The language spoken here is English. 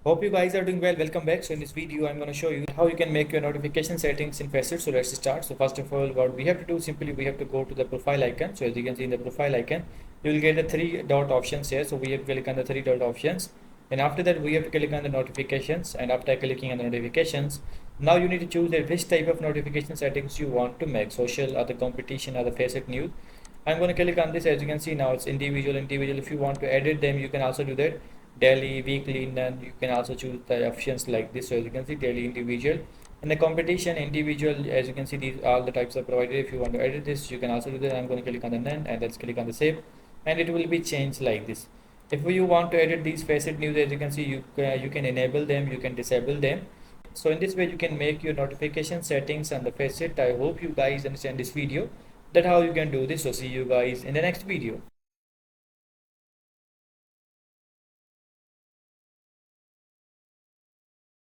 Hope you guys are doing well. Welcome back. So in this video, I'm going to show you how you can make your notification settings in FACEIT. So let's start. So first of all, what we have to do, simply we have to go to the profile icon. So as you can see in the profile icon, you will get the three dot options here. So we have to click on the three dot options. And after that, we have to click on the notifications. And after clicking on the notifications, now you need to choose which type of notification settings you want to make, social or the competition or the FACEIT news. I'm going to click on this. As you can see now, it's individual. If you want to edit them, you can also do that. Daily, weekly, and you can also choose the options like this. So as you can see, daily, individual, and the competition, individual. As you can see, these all the types are provided. If you want to edit this, you can also do that. I'm going to click on the none, and let's click on the save, and it will be changed like this. If you want to edit these FACEIT news, as you can see, you can enable them, you can disable them. So in this way, you can make your notification settings on the FACEIT. I hope you guys understand this video, that how you can do this. So see you guys in the next video.